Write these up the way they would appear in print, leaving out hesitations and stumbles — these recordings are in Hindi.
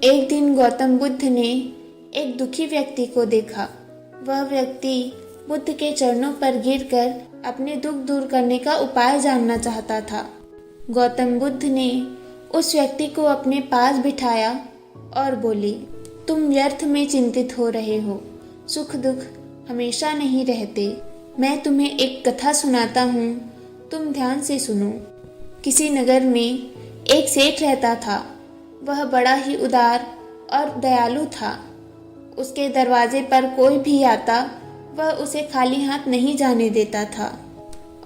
एक दिन गौतम बुद्ध ने एक दुखी व्यक्ति को देखा। वह व्यक्ति बुद्ध के चरणों पर गिरकर अपने दुख दूर करने का उपाय जानना चाहता था। गौतम बुद्ध ने उस व्यक्ति को अपने पास बिठाया और बोले, तुम व्यर्थ में चिंतित हो रहे हो। सुख दुख हमेशा नहीं रहते। मैं तुम्हें एक कथा सुनाता हूँ, तुम ध्यान से सुनो। किसी नगर में एक सेठ रहता था। वह बड़ा ही उदार और दयालु था। उसके दरवाजे पर कोई भी आता वह उसे खाली हाथ नहीं जाने देता था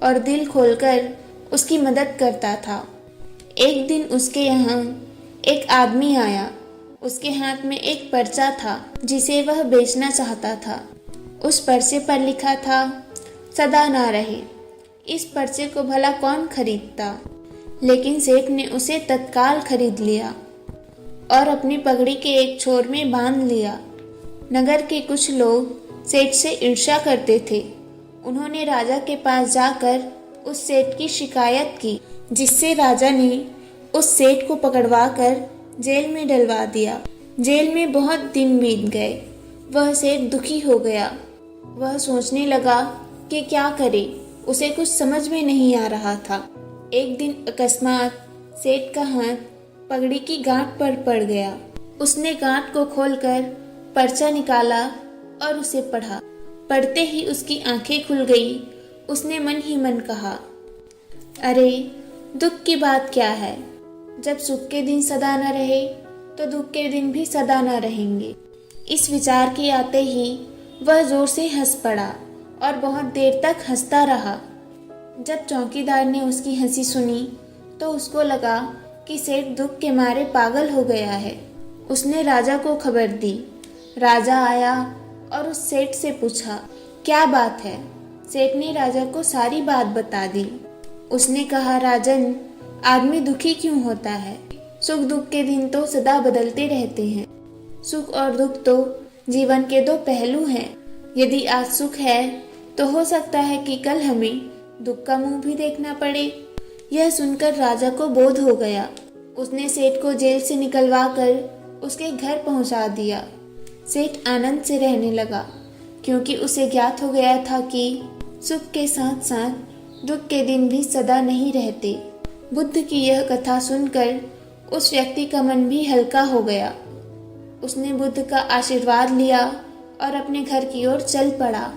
और दिल खोलकर उसकी मदद करता था। एक दिन उसके यहाँ एक आदमी आया। उसके हाथ में एक पर्चा था जिसे वह बेचना चाहता था। उस पर्चे पर लिखा था, सदा ना रहे। इस पर्चे को भला कौन खरीदता, लेकिन सेठ ने उसे तत्काल खरीद लिया और अपनी पगड़ी के एक छोर में बांध लिया। नगर के कुछ लोग सेठ से ईर्ष्या करते थे। उन्होंने राजा के पास जाकर उस सेठ की शिकायत की, जिससे राजा ने उस सेठ को पकड़वाकर जेल में डलवा दिया। जेल में बहुत दिन बीत गए। वह सेठ दुखी हो गया। वह सोचने लगा कि क्या करे। उसे कुछ समझ में नहीं आ रहा था। एक दिन अकस्मात सेठ का हाथ पगड़ी की गांठ पर पड़ गया। उसने गांठ को खोलकर पर्चा निकाला और उसे पढ़ा। पढ़ते ही उसकी आंखें खुल गई। उसने मन ही मन कहा, अरे दुख की बात क्या है। जब सुख के दिन सदा न रहे तो दुख के दिन भी सदा न रहेंगे। इस विचार के आते ही वह जोर से हंस पड़ा और बहुत देर तक हंसता रहा। जब चौकीदार ने उसकी हंसी सुनी तो उसको लगा कि सेठ दुख के मारे पागल हो गया है। उसने राजा को खबर दी। राजा आया और उस सेठ से पूछा, क्या बात है। सेठ ने राजा को सारी बात बता दी। उसने कहा, राजन, आदमी दुखी क्यों होता है। सुख दुख के दिन तो सदा बदलते रहते हैं। सुख और दुख तो जीवन के दो पहलू हैं। यदि आज सुख है तो हो सकता है कि कल हमें दुख का मुंह भी देखना पड़े। यह सुनकर राजा को बोध हो गया। उसने सेठ को जेल से निकलवा कर उसके घर पहुंचा दिया। सेठ आनंद से रहने लगा, क्योंकि उसे ज्ञात हो गया था कि सुख के साथ साथ दुख के दिन भी सदा नहीं रहते। बुद्ध की यह कथा सुनकर उस व्यक्ति का मन भी हल्का हो गया। उसने बुद्ध का आशीर्वाद लिया और अपने घर की ओर चल पड़ा।